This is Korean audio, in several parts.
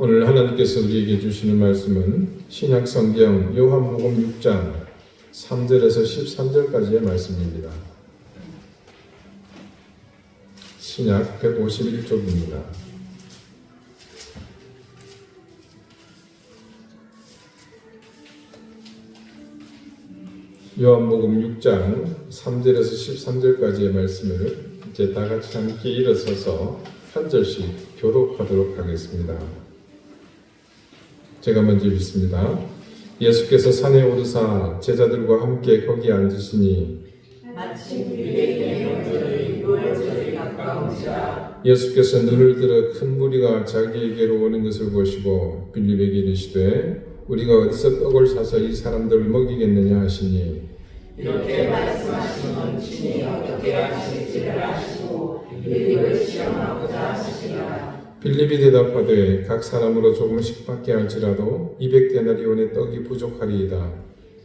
오늘 하나님께서 우리에게 주시는 말씀은 신약성경 요한복음 6장 3절에서 13절까지의 말씀입니다. 신약 151쪽입니다. 요한복음 6장 3절에서 13절까지의 말씀을 이제 다 같이 함께 일어서서 한 절씩 교독하도록 하겠습니다. 제가 먼저 읽습니다. 예수께서 산에 오르사 제자들과 함께 거기 앉으시니 마침 유대인의 명절이 6월절이 가까운지라 예수께서 눈을 들어 큰 무리가 자기에게로 오는 것을 보시고 빌립에게 이르시되 우리가 어디서 떡을 사서 이 사람들을 먹이겠느냐 하시니 이렇게 말씀하시면 친히 어떻게 하실지를 아시고 빌립을 시험하고자 하시니라. 빌립이 대답하되 각 사람으로 조금씩 받게 할지라도 200데나리온의 떡이 부족하리이다.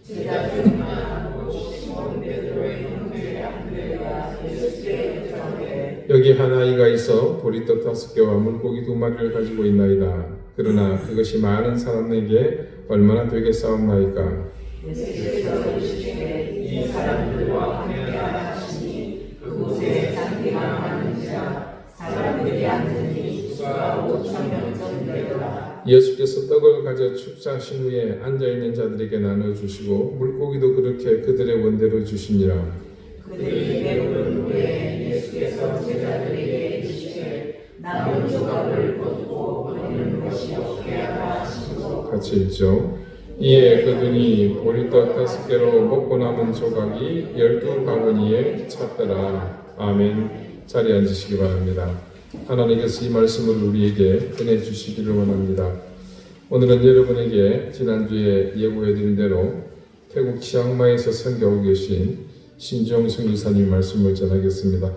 제자 중 하나 시몬 베드로의 형제 안드레가 예수께 여쭈되 여기 한 아이가 있어 보리떡 5개와 물고기 2마리를 가지고 있나이다. 그러나 그것이 많은 사람에게 얼마나 되겠사옵나이까. 예수께서 이르시되 이 사람들과 함께하라 하시니 그곳에 잔디가 많은지라 사람들이 앉으니 수가 5,000명 정도 되더라. 예수께서 떡을 가져 축사하신 후에 앉아있는 자들에게 나눠주시고 물고기도 그렇게 그들의 원대로 주시니라. 그들이 배부른 후에 예수께서 제자들에게 이르시되 남은 조각을 걷고 버리는 것이 없게 하라 하시고 같이 읽죠. 이에 그들이 보리떡 5개로 먹고 남은 조각이 12바구니에 찼더라. 아멘. 자리에 앉으시기 바랍니다. 하나님께서 이 말씀을 우리에게 전해 주시기를 원합니다. 오늘은 여러분에게 지난주에 예고해드린 대로 태국 치앙마이에서 선교하고 계신 신종승 유사님 말씀을 전하겠습니다.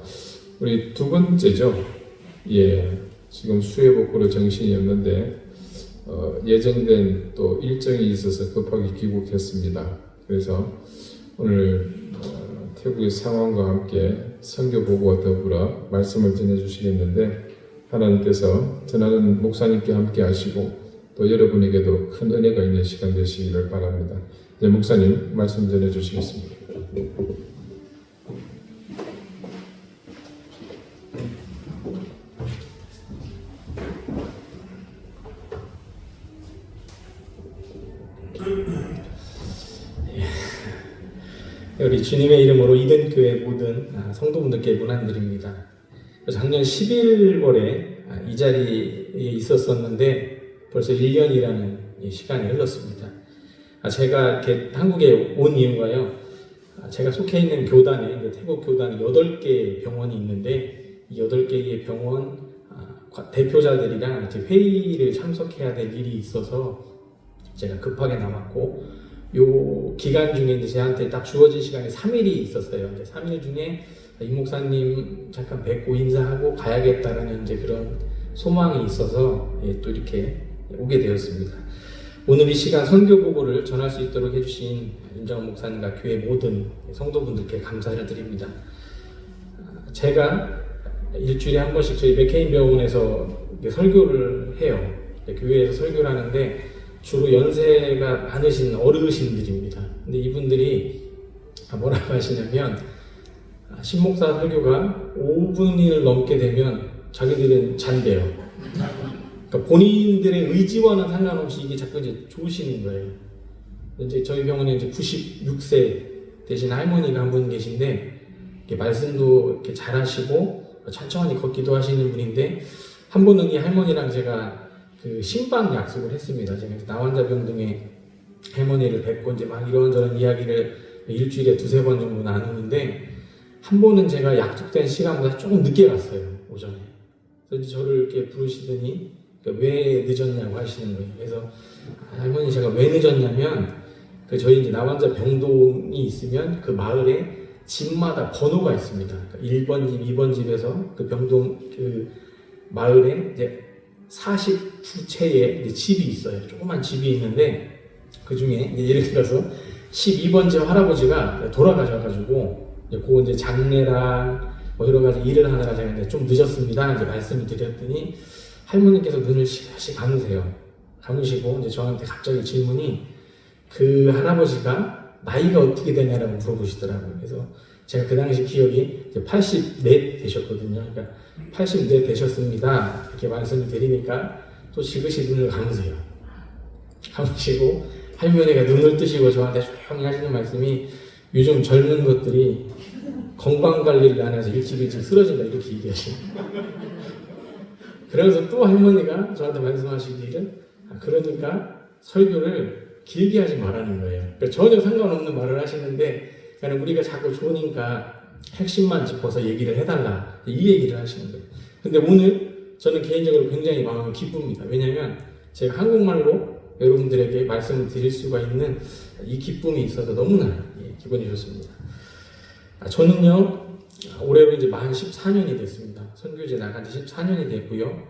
우리 두 번째죠. 지금 수해 복구로 정신이 없는데 예정된 또 일정이 있어서 급하게 귀국했습니다. 그래서 오늘 태국의 상황과 함께 선교 보고와 더불어 말씀을 전해주시겠는데 하나님께서 전하는 목사님께 함께 하시고 또 여러분에게도 큰 은혜가 있는 시간 되시기를 바랍니다. 이제 목사님 말씀 전해주시겠습니다. 우리 주님의 이름으로 이든교회 모든 성도분들께 문안드립니다. 작년 11월에 이 자리에 있었었는데 벌써 1년이라는 시간이 흘렀습니다. 제가 이렇게 한국에 온 이유가요. 제가 속해 있는 교단에 태국 교단에 8개 병원이 있는데 이 8개의 병원 대표자들이랑 이제 회의를 참석해야 될 일이 있어서 제가 급하게 남았고 요 기간 중에 이제 저한테 딱 주어진 시간이 3일이 있었어요. 3일 중에 이 목사님 잠깐 뵙고 인사하고 가야겠다라는 이제 그런 소망이 있어서 또 이렇게 오게 되었습니다. 오늘 이 시간 선교 보고를 전할 수 있도록 해주신 윤정원 목사님과 교회 모든 성도분들께 감사를 드립니다. 제가 일주일에 한 번씩 저희 맥케인 병원에서 설교를 해요. 교회에서 설교를 하는데 주로 연세가 많으신 어르신들입니다. 근데 이분들이 뭐라고 하시냐면 신목사 설교가 5분을 넘게 되면 자기들은 잔대요. 그러니까 본인들의 의지와는 상관없이 이게 자꾸 이제 좋으시는 거예요. 이제 저희 병원에 이제 96세 되신 할머니가 한 분 계신데 이렇게 말씀도 이렇게 잘하시고 천천히 걷기도 하시는 분인데 한 번은 이 할머니랑 제가 그 신방 약속을 했습니다. 제가 나환자병동에 할머니를 뵙고 이제 막 이런저런 이야기를 일주일에 2-3번 정도 나누는데 한 번은 제가 약속된 시간보다 조금 늦게 갔어요. 오전에. 그래서 이제 저를 이렇게 부르시더니 왜 늦었냐고 하시는 거예요. 그래서 할머니 제가 왜 늦었냐면 저희 이제 나환자 병동이 있으면 그 마을에 집마다 번호가 있습니다. 그러니까 1번 집, 2번 집에서 그 병동 그 마을에 이제 49채의 집이 있어요. 조그만 집이 있는데 그 중에 예를 들어서 12번 집 할아버지가 돌아가셔가지고 그 이제 장례랑 뭐 여러 가지 일을 하느라 제가 이제 좀 늦었습니다. 이제 말씀을 드렸더니 할머니께서 눈을 시시 감으세요. 감으시고 이제 저한테 갑자기 질문이 그 할아버지가 나이가 어떻게 되냐라고 물어보시더라고요. 그래서 제가 그 당시 기억이 이제 84 되셨거든요. 그러니까 84 되셨습니다. 이렇게 말씀을 드리니까 또 지그시 눈을 감으세요. 감으시고 할머니가 눈을 뜨시고 저한테 조용히 하시는 말씀이 요즘 젊은 것들이 건강관리를 안 해서 일찍 쓰러진다 이렇게 얘기하시는 그러면서 또 할머니가 저한테 말씀하시기를 그러니까 설교를 길게 하지 말라는 거예요. 그러니까 전혀 상관없는 말을 하시는데 그러니까 우리가 자꾸 좋으니까 핵심만 짚어서 얘기를 해달라 이 얘기를 하시는 거예요. 근데 오늘 저는 개인적으로 굉장히 마음이 기쁩니다. 왜냐하면 제가 한국말로 여러분들에게 말씀을 드릴 수가 있는 이 기쁨이 있어서 너무나 기분이 좋습니다. 저는요 올해로 이제 만 14년이 됐습니다. 선교제 나간 지 14년이 됐고요.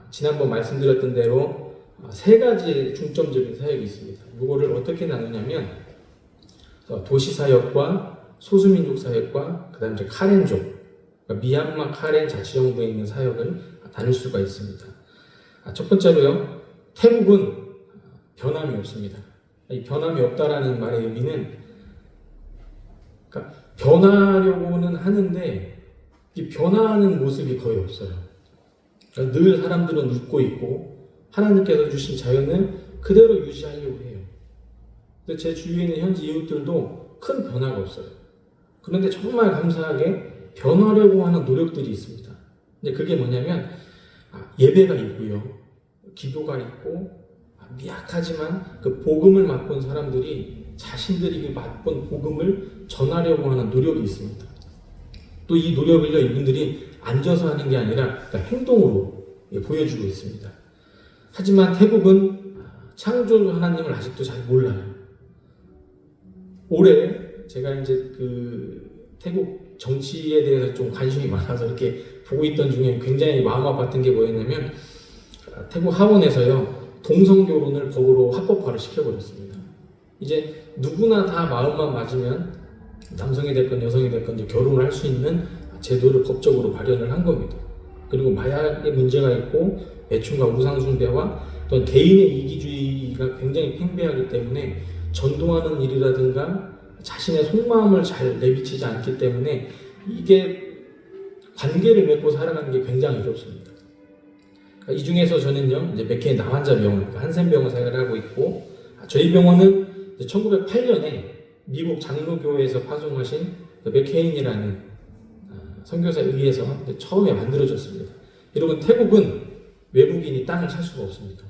지난번 말씀드렸던 대로 세 가지 중점적인 사역이 있습니다. 이거를 어떻게 나누냐면 도시사역과 소수민족 사역과 그 다음에 이제 카렌족, 그러니까 미얀마 카렌 자치정부에 있는 사역을 나눌 수가 있습니다. 첫 번째로요, 태국은 변함이 없습니다. 이 변함이 없다라는 말의 의미는 그러니까 변하려고는 하는데 이 변화하는 모습이 거의 없어요. 그러니까 늘 사람들은 웃고 있고 하나님께서 주신 자연을 그대로 유지하려고 해요. 근데 제 주위에 있는 현지 이웃들도 큰 변화가 없어요. 그런데 정말 감사하게 변하려고 하는 노력들이 있습니다. 근데 그게 뭐냐면 예배가 있고요, 기도가 있고 미약하지만 그 복음을 맛본 사람들이 자신들이 맛본 복음을 전하려고 하는 노력이 있습니다. 또 이 노력을요 이분들이 앉아서 하는 게 아니라 그러니까 행동으로 보여주고 있습니다. 하지만 태국은 창조 하나님을 아직도 잘 몰라요. 올해 제가 이제 그 태국 정치에 대해서 좀 관심이 많아서 이렇게 보고 있던 중에 굉장히 마음 아팠던 게 뭐였냐면 태국 하원에서요 동성 결혼을 법으로 합법화를 시켜버렸습니다. 이제 누구나 다 마음만 맞으면 남성이 됐건 여성이 됐건 이제 결혼을 할 수 있는 제도를 법적으로 발현을 한 겁니다. 그리고 마약의 문제가 있고 매춘과 우상숭배와 또 개인의 이기주의가 굉장히 팽배하기 때문에 전도하는 일이라든가 자신의 속마음을 잘 내비치지 않기 때문에 이게 관계를 맺고 살아가는 게 굉장히 어렵습니다. 이 중에서 저는요 이제 맥케인 나환자병원, 그러니까 한센병원 생활을 하고 있고 저희 병원은 1908년에 미국 장로교회에서 파송하신 맥케인이라는 선교사에 의해서 처음에 만들어졌습니다. 여러분 태국은 외국인이 땅을 살 수가 없습니다.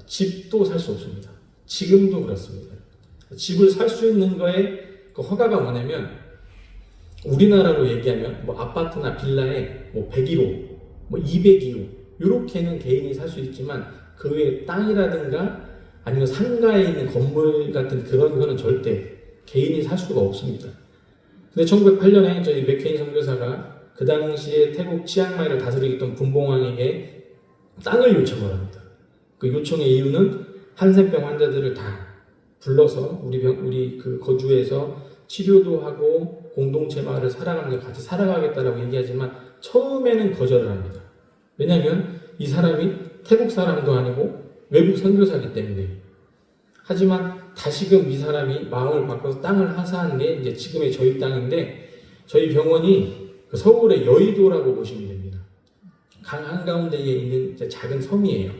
집도 살 수 없습니다. 지금도 그렇습니다. 집을 살 수 있는 거에 그 허가가 뭐냐면 우리나라로 얘기하면 뭐 아파트나 빌라에 뭐 101호, 뭐 202호 이렇게는 개인이 살 수 있지만 그 외에 땅이라든가 아니면 상가에 있는 건물 같은 그런 거는 절대 개인이 살 수가 없습니다. 근데 1908년에 저희 맥케인 선교사가 그 당시에 태국 치앙마이를 다스리던 분봉왕에게 땅을 요청을 합니다. 그 요청의 이유는 한센병 환자들을 다 불러서 우리 그 거주에서 치료도 하고 공동체 마을을 살아가면서 같이 살아가겠다라고 얘기하지만 처음에는 거절을 합니다. 왜냐하면 이 사람이 태국 사람도 아니고 외국 선교사이기 때문에. 하지만 다시금 이 사람이 마음을 바꿔서 땅을 하사한 게 이제 지금의 저희 땅인데 저희 병원이 그 서울의 여의도라고 보시면 됩니다. 강 한가운데에 있는 이제 작은 섬이에요.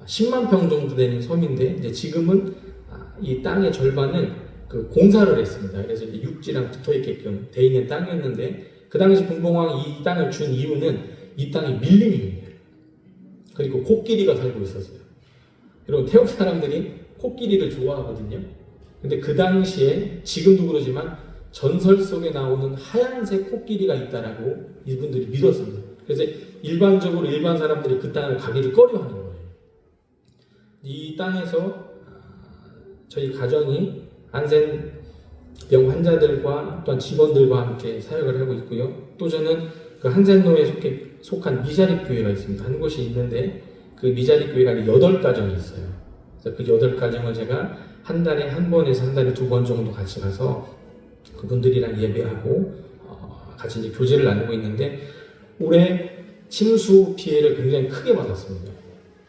10만 평 정도 되는 섬인데 이제 지금은 이 땅의 절반은 그 공사를 했습니다. 그래서 이제 육지랑 붙어 있게끔 돼 있는 땅이었는데 그 당시 분봉왕이 이 땅을 준 이유는 이 땅이 밀림입니다. 그리고 코끼리가 살고 있었어요. 여러분 태국 사람들이 코끼리를 좋아하거든요. 근데 그 당시에 지금도 그러지만 전설 속에 나오는 하얀색 코끼리가 있다라고 이분들이 믿었습니다. 그래서 일반적으로 일반 사람들이 그 땅을 가기를 꺼려하는 거예요. 이 땅에서 저희 가정이 한센병 환자들과 또한 직원들과 함께 사역을 하고 있고요. 또 저는 그 한센노에 속한 미자립 교회가 있습니다. 한 곳이 있는데 그 미자립 교회가 8가정이 있어요. 그래서 그 8가정을 제가 한 달에 한 번에서 한 달에 2번 정도 같이 가서 그분들이랑 예배하고 같이 이제 교제를 나누고 있는데 올해 침수 피해를 굉장히 크게 받았습니다.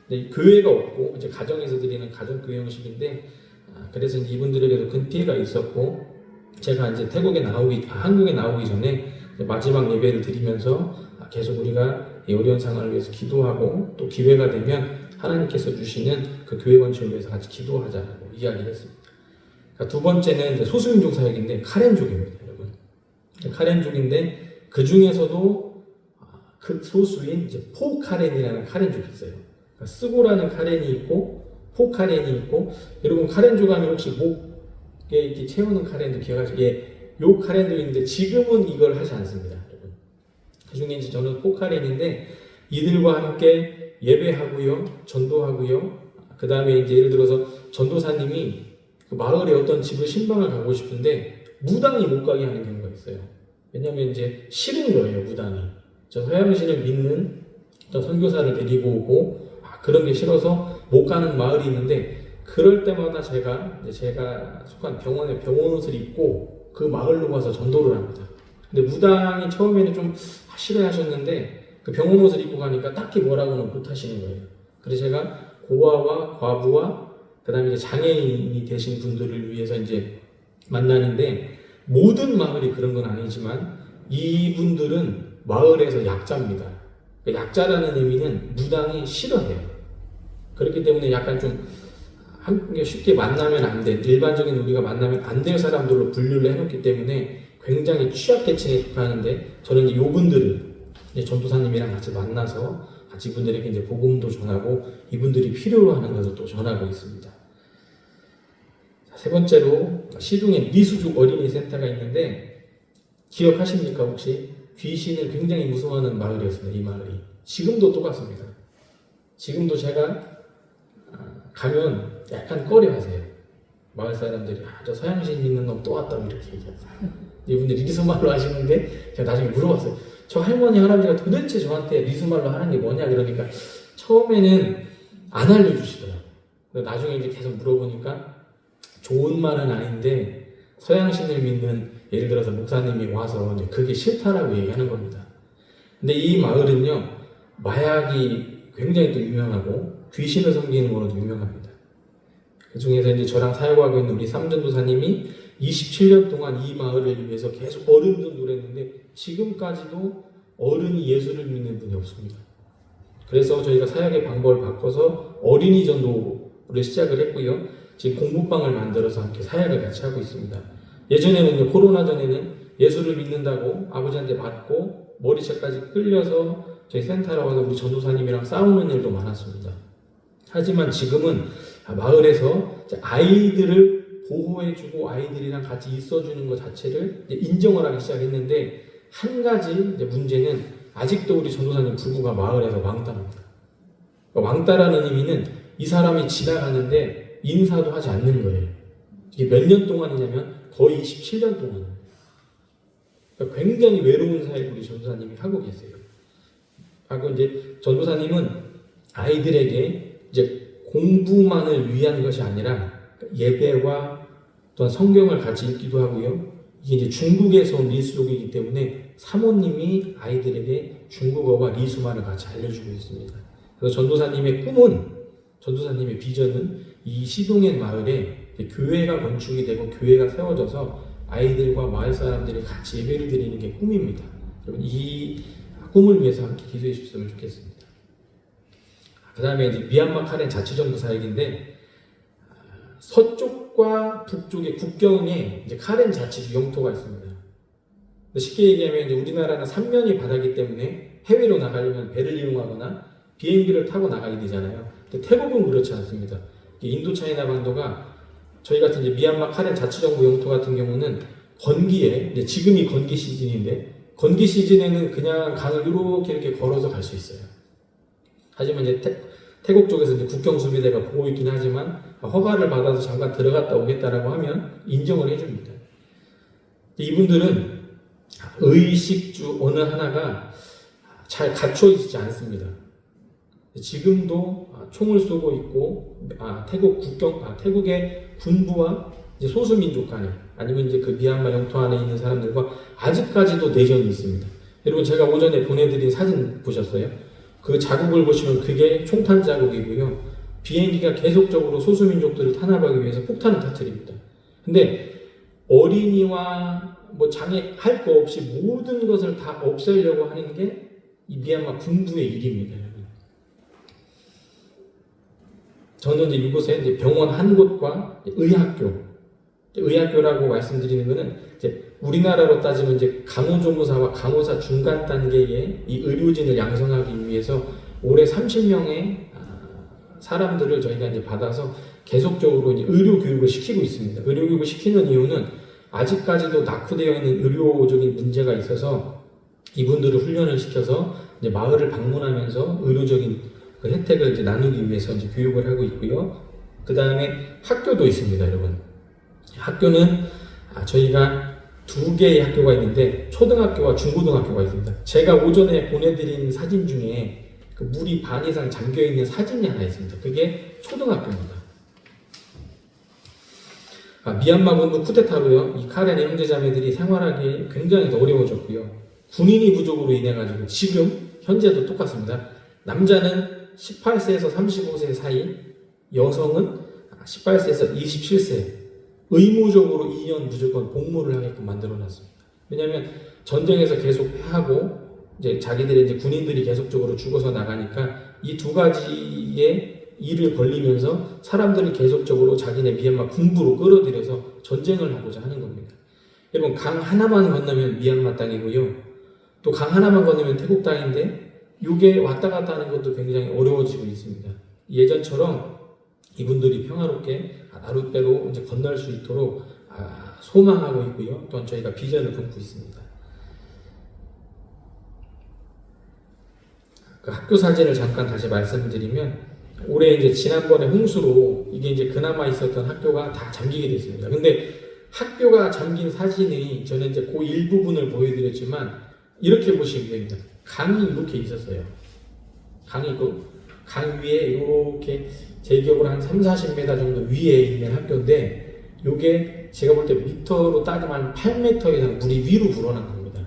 근데 교회가 없고 이제 가정에서 드리는 가정 교회 형식인데 그래서 이제 이분들에게도 큰 피해가 있었고 제가 이제 한국에 나오기 전에 마지막 예배를 드리면서 계속 우리가 이 어려운 상황을 위해서 기도하고 또 기회가 되면 하나님께서 주시는 그 교회 건축을 위해서 같이 기도하자고 이야기를 했습니다. 그러니까 두 번째는 이제 소수민족 사역인데 카렌족입니다, 여러분. 카렌족인데 그 중에서도 극소수인 이제 포카렌이라는 카렌족이 있어요. 그러니까 스고라는 카렌이 있고 포카렌이 있고 여러분 카렌족 하면 혹시 목에 이렇게 채우는 카렌도 기억하시죠? 요 카렌도 있는데 지금은 이걸 하지 않습니다, 여러분. 그 중에 이제 저는 포카렌인데 이들과 함께 예배하고요, 전도하고요. 그 다음에 이제 예를 들어서 전도사님이 그 마을에 어떤 집을 신방을 가고 싶은데 무당이 못 가게 하는 경우가 있어요. 왜냐면 이제 싫은 거예요, 무당이. 저 서양신을 믿는 어떤 선교사를 데리고 오고 그런 게 싫어서 못 가는 마을이 있는데 그럴 때마다 제가 속한 병원에 병원 옷을 입고 그 마을로 가서 전도를 합니다. 근데 무당이 처음에는 좀 싫어하셨는데 그 병원 옷을 입고 가니까 딱히 뭐라고는 못 하시는 거예요. 그래서 제가 고아와 과부와 그 다음에 장애인이 되신 분들을 위해서 이제 만나는데 모든 마을이 그런 건 아니지만 이분들은 마을에서 약자입니다. 약자라는 의미는 무당이 싫어해요. 그렇기 때문에 약간 좀 쉽게 만나면 안 돼. 일반적인 우리가 만나면 안 될 사람들로 분류를 해놓기 때문에 굉장히 취약계층에 속하는데 저는 이제 요분들을 이제 전도사님이랑 같이 만나서 같이 이분들에게 이제 복음도 전하고 이분들이 필요로 하는 것을 또 전하고 있습니다. 세 번째로 시중에 미수족 어린이 센터가 있는데 기억하십니까 혹시? 귀신을 굉장히 무서워하는 마을이었습니다. 이 마을이. 지금도 똑같습니다. 지금도 제가 가면 약간 꺼려하세요. 마을 사람들이 저 서양신 믿는 놈 또 왔다고 이렇게 얘기하세요. 이분들이 리수말로 하시는데 제가 나중에 물어봤어요. 저 할머니 할아버지가 도대체 저한테 리수말로 하는 게 뭐냐 그러니까 처음에는 안 알려주시더라고요. 나중에 이제 계속 물어보니까 좋은 말은 아닌데 서양신을 믿는 예를 들어서 목사님이 와서 이제 그게 싫다라고 얘기하는 겁니다. 근데 이 마을은요 마약이 굉장히 또 유명하고 귀신을 섬기는 걸로도 유명합니다. 그 중에서 이제 저랑 사역하고 있는 우리 삼전도사님이 27년 동안 이 마을을 위해서 계속 어른 전도를 했는데 지금까지도 어른이 예수를 믿는 분이 없습니다. 그래서 저희가 사역의 방법을 바꿔서 어린이 전도를 시작을 했고요. 지금 공부방을 만들어서 함께 사역을 같이 하고 있습니다. 예전에는요, 코로나 전에는 예수를 믿는다고 아버지한테 맞고 머리채까지 끌려서 저희 센터로 와서 우리 전도사님이랑 싸우는 일도 많았습니다. 하지만 지금은 마을에서 아이들을 보호해주고 아이들이랑 같이 있어주는 것 자체를 인정을 하기 시작했는데 한 가지 문제는 아직도 우리 전도사님 부부가 마을에서 왕따입니다. 그러니까 왕따라는 의미는 이 사람이 지나가는데 인사도 하지 않는 거예요. 이게 몇 년 동안이냐면 거의 27년 동안. 그러니까 굉장히 외로운 사역을 우리 전도사님이 하고 계세요. 하고 이제 전도사님은 아이들에게 이제 공부만을 위한 것이 아니라 예배와 또한 성경을 같이 읽기도 하고요. 이게 이제 중국에서 온 리수족이기 때문에 사모님이 아이들에게 중국어와 리수만을 같이 알려주고 있습니다. 그래서 전도사님의 꿈은, 전도사님의 비전은 이 시동의 마을에 교회가 건축이 되고 교회가 세워져서 아이들과 마을 사람들이 같이 예배를 드리는 게 꿈입니다. 여러분 이 꿈을 위해서 함께 기도해 주셨으면 좋겠습니다. 그 다음에 이제 미얀마 카렌 자치정부 사역인데 서쪽과 북쪽의 국경에 이제 카렌 자치주 영토가 있습니다. 쉽게 얘기하면 이제 우리나라는 삼면이 바다기 때문에 해외로 나가려면 배를 이용하거나 비행기를 타고 나가야 되잖아요. 근데 태국은 그렇지 않습니다. 인도차이나 반도가 저희 같은 이제 미얀마 카렌 자치정부 영토 같은 경우는 건기에 이제 지금이 건기 시즌인데 건기 시즌에는 그냥 강을 이렇게 걸어서 갈 수 있어요. 하지만 이제 태국 쪽에서 이제 국경수비대가 보고 있긴 하지만 허가를 받아서 잠깐 들어갔다 오겠다라고 하면 인정을 해줍니다. 이분들은 의식주 어느 하나가 잘 갖춰지지 않습니다. 지금도 총을 쏘고 있고 태국의 군부와 이제 소수민족 간에 아니면 이제 그 미얀마 영토 안에 있는 사람들과 아직까지도 내전이 있습니다. 여러분 제가 오전에 보내드린 사진 보셨어요? 그 자국을 보시면 그게 총탄 자국이고요. 비행기가 계속적으로 소수민족들을 탄압하기 위해서 폭탄을 터뜨립니다. 근데 어린이와 뭐 장애 할 거 없이 모든 것을 다 없애려고 하는 게 이 미얀마 군부의 일입니다. 저는 이제 이곳에 이제 병원 한 곳과 의학교라고 말씀드리는 것은 이제 우리나라로 따지면 이제 간호조무사와 간호사 중간 단계의 이 의료진을 양성하기 위해서 올해 30명의 사람들을 저희가 이제 받아서 계속적으로 이제 의료 교육을 시키고 있습니다. 의료 교육을 시키는 이유는 아직까지도 낙후되어 있는 의료적인 문제가 있어서 이분들을 훈련을 시켜서 이제 마을을 방문하면서 의료적인 그 혜택을 이제 나누기 위해서 이제 교육을 하고 있고요. 그 다음에 학교도 있습니다, 여러분. 학교는 저희가 2개의 학교가 있는데 초등학교와 중고등학교가 있습니다. 제가 오전에 보내드린 사진 중에 그 물이 반 이상 잠겨 있는 사진이 하나 있습니다. 그게 초등학교입니다. 미얀마 군부 쿠데타로요, 이 카렌의 형제자매들이 생활하기 굉장히 어려워졌고요. 군인이 부족으로 인해 가지고 지금 현재도 똑같습니다. 남자는 18세에서 35세 사이, 여성은 18세에서 27세 의무적으로 2년 무조건 복무를 하게끔 만들어 놨습니다. 왜냐하면 전쟁에서 계속 패하고 이제 자기들의 이제 군인들이 계속적으로 죽어서 나가니까 이 두 가지의 일을 벌리면서 사람들을 계속적으로 자기네 미얀마 군부로 끌어들여서 전쟁을 하고자 하는 겁니다. 여러분 강 하나만 건너면 미얀마 땅이고요. 또 강 하나만 건너면 태국 땅인데 이게 왔다 갔다 하는 것도 굉장히 어려워지고 있습니다. 예전처럼 이분들이 평화롭게 나룻배로 이제 건널 수 있도록 소망하고 있고요. 또한 저희가 비전을 품고 있습니다. 그 학교 사진을 잠깐 다시 말씀드리면 올해 이제 지난번에 홍수로 이게 이제 그나마 있었던 학교가 다 잠기게 됐습니다. 근데 학교가 잠긴 사진이 저는 이제 그 일부분을 보여드렸지만 이렇게 보시면 됩니다. 강이 이렇게 있었어요. 강이 강 위에 이렇게 제 기억으로 한 30-40m 정도 위에 있는 학교인데 요게 제가 볼 때 미터로 따지면 8m 이상 물이 위로 불어난 겁니다.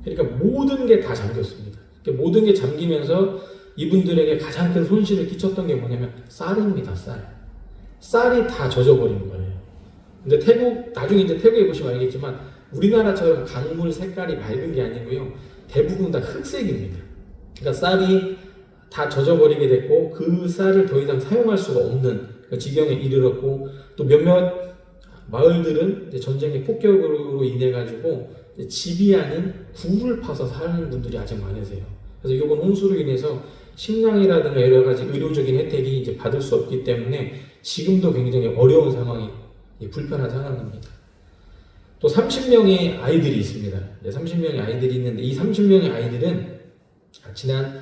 그러니까 모든 게 다 잠겼습니다. 그러니까 모든 게 잠기면서 이분들에게 가장 큰 손실을 끼쳤던 게 뭐냐면 쌀입니다. 쌀이 다 젖어버린 거예요. 근데 태국, 나중에 이제 태국에 보시면 알겠지만 우리나라처럼 강물 색깔이 맑은 게 아니고요. 대부분 다 흑색입니다. 그러니까 쌀이 다 젖어버리게 됐고 그 쌀을 더 이상 사용할 수가 없는 그 지경에 이르렀고 또 몇몇 마을들은 이제 전쟁의 폭격으로 인해 가지고 집이 아닌 굴을 파서 사는 분들이 아직 많으세요. 그래서 이건 홍수로 인해서 식량이라든가 여러 가지 의료적인 혜택이 이제 받을 수 없기 때문에 지금도 굉장히 어려운 상황이 불편한 상황입니다. 또 30명의 아이들이 있습니다. 30명의 아이들이 있는데 이 30명의 아이들은 지난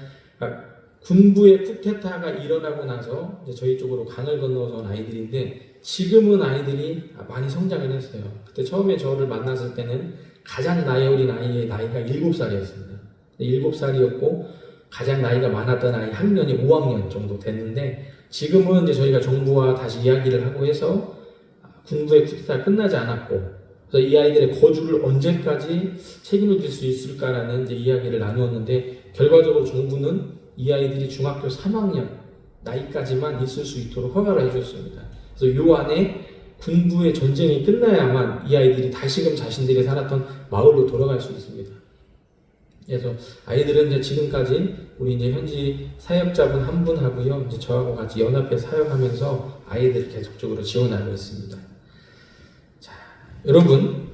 군부의 쿠데타가 일어나고 나서 이제 저희 쪽으로 강을 건너서 온 아이들인데 지금은 아이들이 많이 성장을 했어요. 그때 처음에 저를 만났을 때는 가장 나이 어린 아이의 나이가 7살이었습니다. 7살이었고 가장 나이가 많았던 아이 학년이 5학년 정도 됐는데 지금은 이제 저희가 정부와 다시 이야기를 하고 해서 군부의 쿠데타가 끝나지 않았고 그래서 이 아이들의 거주를 언제까지 책임을 질 수 있을까라는 이제 이야기를 나누었는데 결과적으로 정부는 이 아이들이 중학교 3학년 나이까지만 있을 수 있도록 허가를 해줬습니다. 그래서 요 안에 군부의 전쟁이 끝나야만 이 아이들이 다시금 자신들이 살았던 마을로 돌아갈 수 있습니다. 그래서 아이들은 이제 지금까지 우리 이제 현지 사역자분 한 분 하고요, 이제 저하고 같이 연합해 사역하면서 아이들을 계속적으로 지원하고 있습니다. 자, 여러분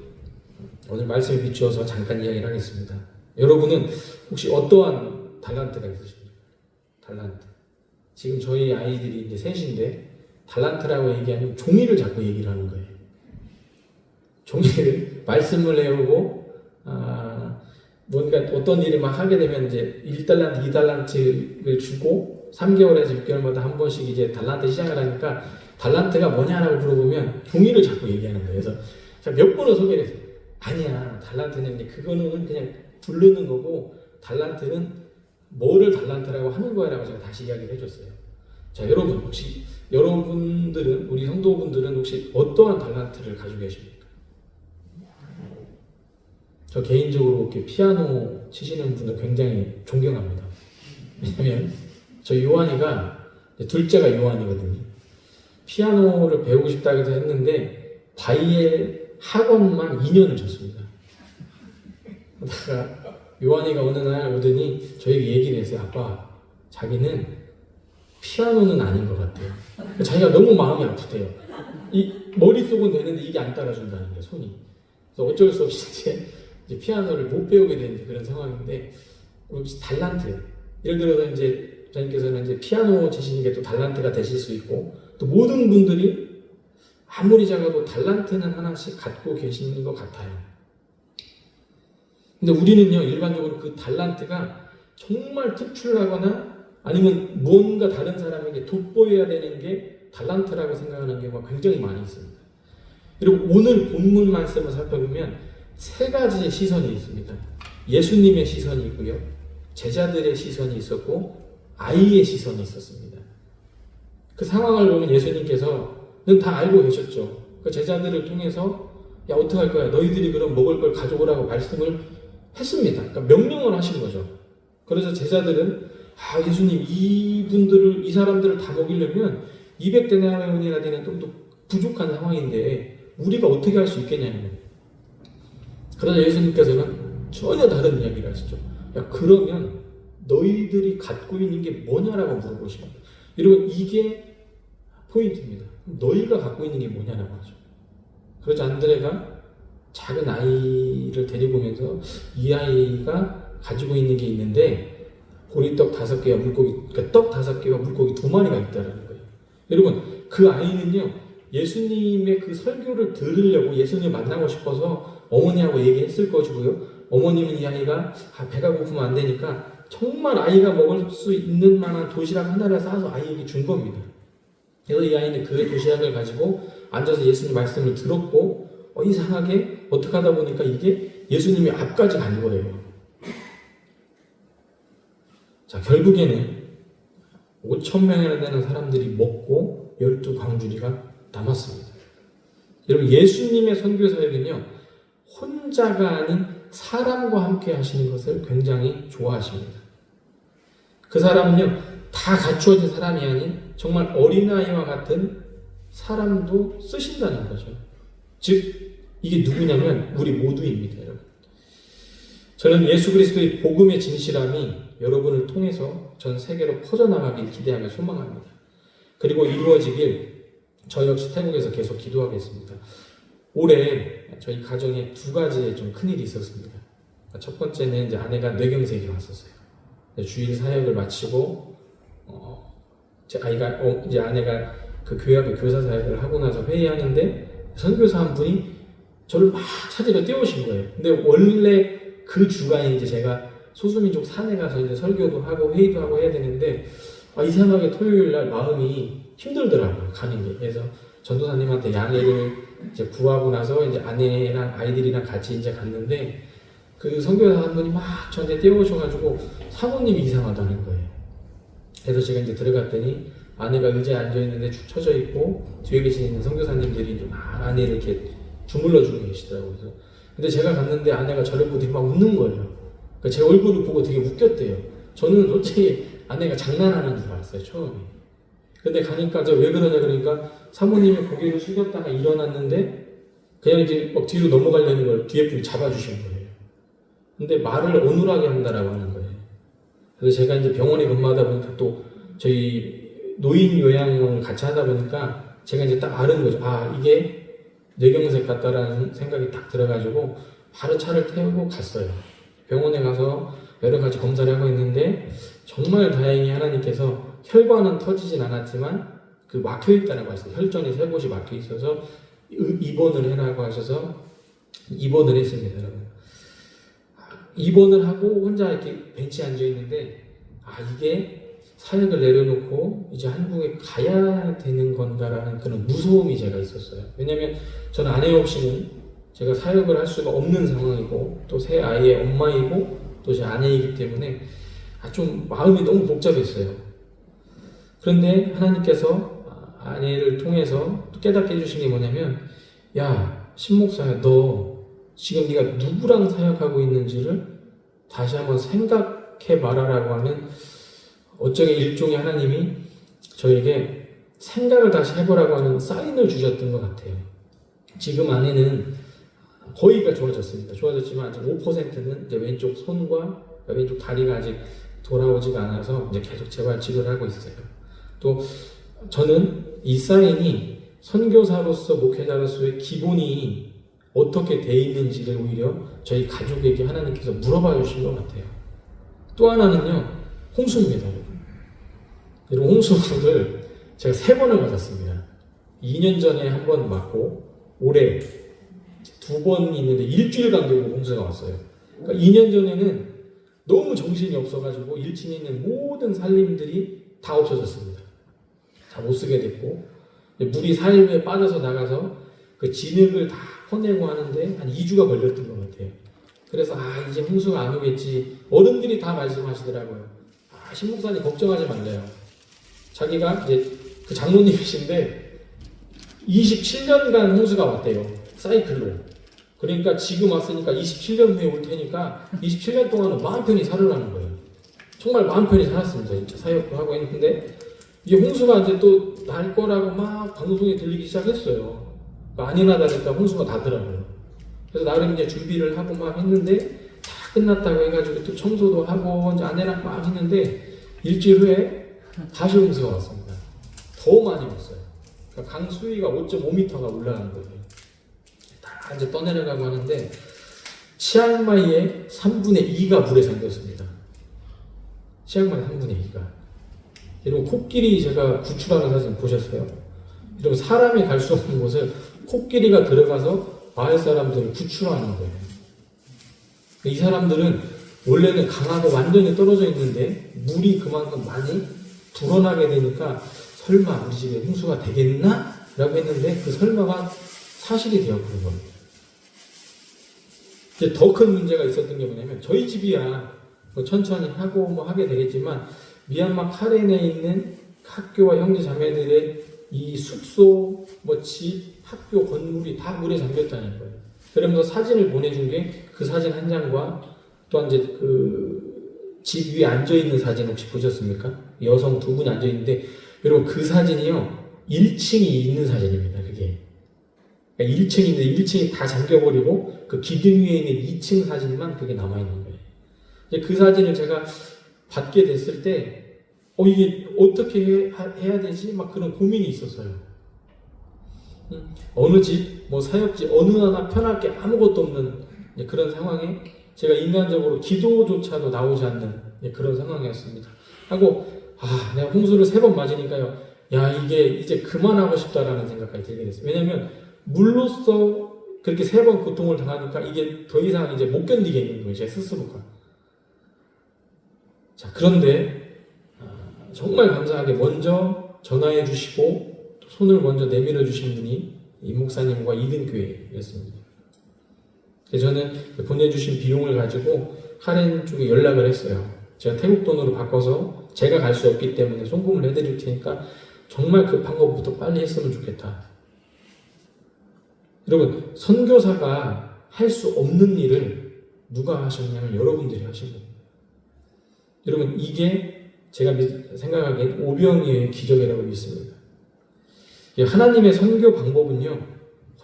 오늘 말씀에 비추어서 잠깐 이야기를 하겠습니다. 여러분은 혹시 어떠한 달란트가 있으십니까? 달란트. 지금 저희 아이들이 이제 셋인데 달란트라고 얘기하면 종이를 자꾸 얘기를 하는 거예요. 종이를 말씀을 해오고 뭔가 어떤 일을 막 하게 되면 이제 1달란트, 2달란트를 주고 3개월에서 6개월마다 한 번씩 이제 달란트 시작을 하니까 달란트가 뭐냐라고 물어보면 종이를 자꾸 얘기하는 거예요. 그래서 제가 몇 번을 소개를 했어요. 아니야, 달란트는 그거는 그냥 부르는 거고 달란트는 뭐를 달란트라고 하는 거야라고 제가 다시 이야기를 해줬어요. 자, 여러분 혹시 여러분들은 우리 성도분들은 혹시 어떠한 달란트를 가지고 계십니까? 저 개인적으로 이렇게 피아노 치시는 분을 굉장히 존경합니다. 왜냐면 저 요한이가 둘째가 요한이거든요. 피아노를 배우고 싶다고 해서 했는데 바이엘 학원만 2년을 쳤습니다. 그러다가 요한이가 어느 날 오더니 저에게 얘기를 했어요. 아빠, 자기는 피아노는 아닌 것 같아요. 자기가 너무 마음이 아프대요. 이 머릿속은 되는데 이게 안 따라준다는 거예요, 손이. 그래서 어쩔 수 없이 이제 피아노를 못 배우게 된 그런 상황인데, 혹시 달란트, 예를 들어서 이제 저님께서는 이제 피아노 치시는 게 또 달란트가 되실 수 있고, 또 모든 분들이 아무리 작아도 달란트는 하나씩 갖고 계시는 것 같아요. 근데 우리는요, 일반적으로 그 달란트가 정말 특출나거나 아니면 무언가 다른 사람에게 돋보여야 되는 게 달란트라고 생각하는 경우가 굉장히 많이 있습니다. 그리고 오늘 본문 말씀을 살펴보면 세 가지의 시선이 있습니다. 예수님의 시선이 있고요, 제자들의 시선이 있었고, 아이의 시선이 있었습니다. 그 상황을 보면 예수님께서는 다 알고 계셨죠. 그 제자들을 통해서 야, 어떡할 거야, 너희들이 그럼 먹을 걸 가져오라고 말씀을 했습니다. 그러니까 명령을 하신 거죠. 그래서 제자들은 예수님, 이 사람들을 다 먹이려면 200데나리온이나 되는 좀 부족한 상황인데 우리가 어떻게 할 수 있겠냐는 거예요. 그러자 예수님께서는 전혀 다른 이야기를 하시죠. 야, 그러면 너희들이 갖고 있는 게 뭐냐라고 물어보십니다. 여러분, 이게 포인트입니다. 너희가 갖고 있는 게 뭐냐라고 하죠. 그러자 안드레가 작은 아이를 데리고 오면서 이 아이가 가지고 있는 게 있는데 보리떡 5개와 물고기, 그러니까 떡 5개와 물고기 2마리가 있다는 거예요. 여러분, 그 아이는요, 예수님의 그 설교를 들으려고 예수님을 만나고 싶어서 어머니하고 얘기했을 것이고요. 어머님은 이 아이가 배가 고프면 안 되니까 정말 아이가 먹을 수 있는 만한 도시락 하나를 싸서 아이에게 준 겁니다. 그래서 이 아이는 그 도시락을 가지고 앉아서 예수님 말씀을 들었고, 이상하게 어떻게 하다 보니까 이게 예수님의 앞까지 간 거예요. 자, 결국에는 5,000명이나 되는 사람들이 먹고 12광주리가 남았습니다. 여러분, 예수님의 선교 사역은요, 혼자가 아닌 사람과 함께 하시는 것을 굉장히 좋아하십니다. 그 사람은요, 다 갖추어진 사람이 아닌 정말 어린아이와 같은 사람도 쓰신다는 거죠. 즉, 이게 누구냐면 우리 모두입니다, 여러분. 저는 예수 그리스도의 복음의 진실함이 여러분을 통해서 전 세계로 퍼져나가길 기대하며 소망합니다. 그리고 이루어지길 저 역시 태국에서 계속 기도하겠습니다. 올해 저희 가정에 2가지의 좀 큰일이 있었습니다. 첫 번째는 이제 아내가 뇌경색이 왔었어요. 주일 사역을 마치고 제 아이가 이제 아내가 그 교회학교 교사 사역을 하고 나서 회의하는데 선교사 한 분이 저를 막 찾으러 뛰어오신 거예요. 근데 원래 그 주간에 이제 제가 소수민족 산에 가서 이제 설교도 하고 회의도 하고 해야 되는데 이상하게 토요일 날 마음이 힘들더라고요, 가는 게. 그래서 전도사님한테 양해를 이제 구하고 나서 이제 아내랑 아이들이랑 같이 이제 갔는데 그 선교사 한 분이 막 저한테 뛰어오셔가지고 사모님이 이상하다는 거예요. 그래서 제가 이제 들어갔더니 아내가 의자에 앉아있는데 축 처져 있고 뒤에 계시는 선교사님들이 이제 막 아내를 이렇게 주물러주고 계시더라고요. 그래서 근데 제가 갔는데 아내가 저를 보고 되게 막 웃는 거예요. 그러니까 제 얼굴을 보고 되게 웃겼대요. 저는 솔직히 아내가 장난하는 줄 알았어요, 처음에. 근데 가니까 저 왜 그러냐 그러니까 사모님이 고개를 숙였다가 일어났는데 그냥 이제 막 뒤로 넘어가려는 걸 뒤에 분이 잡아주신 거예요. 근데 말을 어눌하게 한다라고 하는 거예요. 그래서 제가 이제 병원에 근무하다 보니까 또 저희 노인 요양을 같이 하다 보니까 제가 이제 딱 아는 거죠. 이게 뇌경색 같다라는 생각이 딱 들어가지고 바로 차를 태우고 갔어요. 병원에 가서 여러 가지 검사를 하고 있는데 정말 다행히 하나님께서 혈관은 터지진 않았지만 그 막혀있다는 거였어요. 혈전이 3곳이 막혀있어서 입원을 해라고 하셔서 입원을 했습니다, 여러분. 입원을 하고 혼자 이렇게 벤치에 앉아있는데 이게 사역을 내려놓고 이제 한국에 가야 되는 건가라는 그런 무서움이 제가 있었어요. 왜냐면 저는 아내 없이는 제가 사역을 할 수가 없는 상황이고 또 새 아이의 엄마이고 또 제 아내이기 때문에 좀 마음이 너무 복잡했어요. 그런데 하나님께서 아내를 통해서 또 깨닫게 해주신 게 뭐냐면 야, 신목사야, 너 지금 네가 누구랑 사역하고 있는지를 다시 한번 생각해 봐라라고 하는 어쩌게 일종의 하나님이 저에게 생각을 다시 해보라고 하는 사인을 주셨던 것 같아요. 지금 아내는 거의가 좋아졌습니다. 좋아졌지만 아직 5%는 이제 왼쪽 손과 왼쪽 다리가 아직 돌아오지가 않아서 이제 계속 재활치료를 하고 있어요. 또 저는 이 사인이 선교사로서 목회자로서의 기본이 어떻게 돼 있는지를 오히려 저희 가족에게 하나님께서 물어봐 주신 것 같아요. 또 하나는요, 홍수입니다. 여러분, 홍수를 제가 3번을 맞았습니다. 2년 전에 한 번 맞고 올해 2번 있는데 일주일 간격으로 홍수가 왔어요. 그러니까 2년 전에는 너무 정신이 없어가지고 1층에 있는 모든 살림들이 다 없어졌습니다. 다 못 쓰게 됐고 물이 4일 후에 빠져서 나가서 그 진흙을 다 퍼내고 하는데 한 2주가 걸렸던 것 같아요. 그래서 이제 홍수가 안 오겠지. 어른들이 다 말씀하시더라고요. 신목사님 걱정하지 말래요. 자기가 이제 그 장로님이신데 27년간 홍수가 왔대요. 사이클로. 그러니까 지금 왔으니까 27년 후에 올 테니까 27년 동안은 마음 편히 살으라는 거예요. 정말 마음 편히 살았습니다. 진짜 사역도 하고 했는데 이게 홍수가 이제 또 날 거라고 막 방송에 들리기 시작했어요. 아니나다니까 홍수가 나더라고요. 그래서 나름 이제 준비를 하고 막 했는데 다 끝났다고 해가지고 또 청소도 하고 이제 아내랑 막 했는데 일주일 후에 다시 홍수가 왔습니다. 더 많이 왔어요. 그러니까 강 수위가 5.5m가 올라간 거예요. 다 이제 떠내려가고 하는데 치앙마이의 3분의 2가 물에 잠겼습니다. 치앙마이 3분의 2가. 여러분 코끼리 제가 구출하는 사진 보셨어요? 여러분 사람이 갈 수 없는 곳을 코끼리가 들어가서 마을 사람들을 구출하는 거예요. 이 사람들은 원래는 강하고 완전히 떨어져 있는데 물이 그만큼 많이 불어나게 되니까 설마 우리 집에 홍수가 되겠나? 라고 했는데 그 설마가 사실이 되어버린 겁니다. 이제 더 큰 문제가 있었던 게 뭐냐면 저희 집이야 뭐 천천히 하고 뭐 하게 되겠지만 미얀마 카렌에 있는 학교와 형제 자매들의 이 숙소, 뭐 집, 학교 건물이 다 물에 잠겼다는 거예요. 그러면서 사진을 보내준 게 그 사진 한 장과 또한 이제 그 집 위에 앉아있는 사진 혹시 보셨습니까? 여성 2분이 앉아있는데 여러분 그 사진이요 1층이 있는 사진입니다. 그게 그러니까 1층인데 1층이 다 잠겨버리고 그 기둥 위에 있는 2층 사진만 그게 남아있는 거예요. 이제 그 사진을 제가 받게 됐을 때 이게 어떻게 해야 되지? 막 그런 고민이 있었어요. 어느 집, 뭐 사역지, 어느 하나 편할 게 아무것도 없는 그런 상황에 제가 인간적으로 기도조차도 나오지 않는 그런 상황이었습니다. 하고 내가 홍수를 3번 맞으니까요. 야 이게 이제 그만하고 싶다라는 생각까지 들게 됐어요. 왜냐하면 물로써 그렇게 3번 고통을 당하니까 이게 더 이상 이제 못 견디겠는 거예요. 제 스스로가. 자 그런데 정말 감사하게 먼저 전화해 주시고 손을 먼저 내밀어 주신 분이 이 목사님과 이든교회였습니다. 그래서 저는 보내주신 비용을 가지고 카렌 쪽에 연락을 했어요. 제가 태국 돈으로 바꿔서 제가 갈 수 없기 때문에 송금을 해드릴 테니까 정말 급한 것부터 빨리 했으면 좋겠다. 여러분 선교사가 할 수 없는 일을 누가 하셨냐면 여러분들이 하신 겁니다. 여러분 이게 제가 생각하기엔 오병이어의 기적이라고 믿습니다. 하나님의 선교 방법은요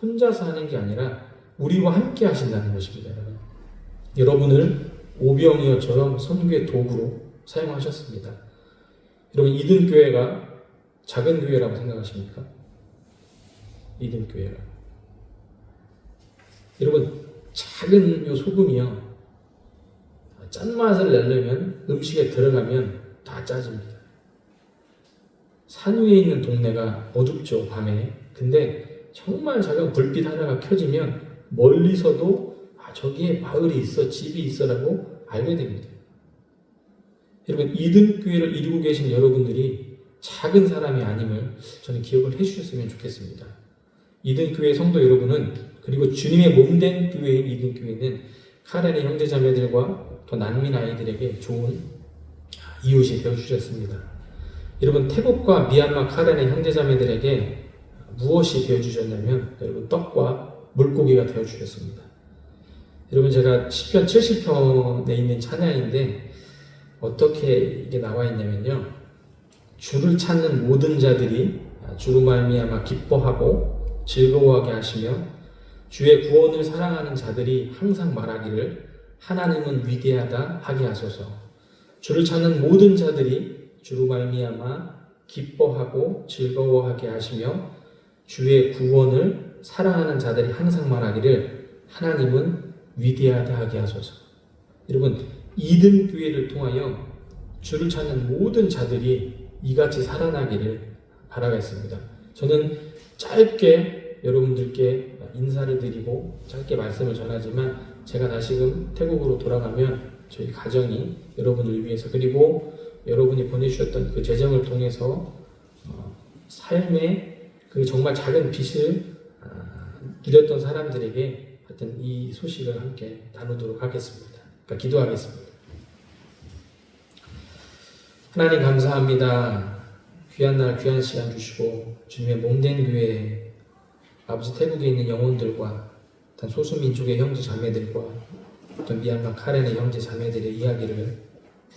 혼자서 하는 게 아니라 우리와 함께 하신다는 것입니다. 여러분을 오병이어처럼 선교의 도구로 사용하셨습니다. 여러분 이든교회가 작은 교회라고 생각하십니까? 이든교회가 여러분 작은 요 소금이요 짠맛을 내려면 음식에 들어가면 다 짜집니다. 산 위에 있는 동네가 어둡죠 밤에. 근데 정말 작은 불빛 하나가 켜지면 멀리서도 저기에 마을이 있어 집이 있어라고 알게 됩니다. 여러분 이든교회를 이루고 계신 여러분들이 작은 사람이 아님을 저는 기억을 해주셨으면 좋겠습니다. 이든교회 성도 여러분은 그리고 주님의 몸된 교회인 이든교회는 카렌의 형제자매들과 또 난민 아이들에게 좋은 이웃이 되어주셨습니다. 여러분 태국과 미얀마 카렌의 형제자매들에게 무엇이 되어주셨냐면 여러분 떡과 물고기가 되어주셨습니다. 여러분 제가 시편 70편에 있는 찬양인데 어떻게 이게 나와 있냐면요. 주를 찾는 모든 자들이 주로 말미암아 기뻐하고 즐거워하게 하시며 주의 구원을 사랑하는 자들이 항상 말하기를 하나님은 위대하다 하게 하소서. 주를 찾는 모든 자들이 주로 말미암아 기뻐하고 즐거워하게 하시며 주의 구원을 사랑하는 자들이 항상 말하기를 하나님은 위대하다 하게 하소서. 여러분, 이든 교회를 통하여 주를 찾는 모든 자들이 이같이 살아나기를 바라겠습니다. 저는 짧게 여러분들께 인사를 드리고 짧게 말씀을 전하지만 제가 다시금 태국으로 돌아가면 저희 가정이 여러분을 위해서 그리고 여러분이 보내주셨던 그 재정을 통해서 삶의 그 정말 작은 빚을 잃었던 사람들에게 하여튼 이 소식을 함께 나누도록 하겠습니다. 그러니까 기도하겠습니다. 하나님 감사합니다. 귀한 날 귀한 시간 주시고 주님의 몸된 교회 아버지 태국에 있는 영혼들과 어떤 소수민족의 형제 자매들과 어떤 미얀마 카렌의 형제 자매들의 이야기를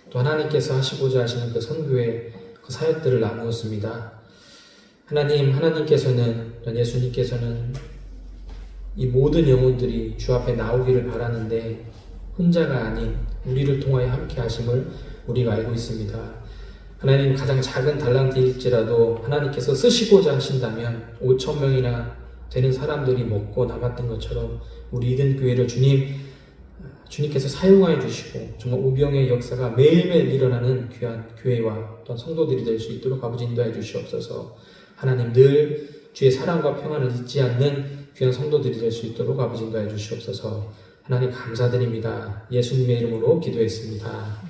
또 하나님께서 하시고자 하시는 그 선교의 그 사역들을 나누었습니다. 하나님께서는 예수님께서는 이 모든 영혼들이 주 앞에 나오기를 바라는데 혼자가 아닌 우리를 통하여 함께 하심을 우리가 알고 있습니다. 하나님 가장 작은 달란트일지라도 하나님께서 쓰시고자 하신다면 5,000명이나 되는 사람들이 먹고 남았던 것처럼 우리 이든 교회를 주님께서 사용하여 주시고 정말 우병의 역사가 매일매일 일어나는 귀한 교회와 또한 성도들이 될 수 있도록 아버지 인도해 주시옵소서. 하나님 늘 주의 사랑과 평안을 잊지 않는 귀한 성도들이 될 수 있도록 아버지 인도해 주시옵소서. 하나님 감사드립니다. 예수님의 이름으로 기도했습니다.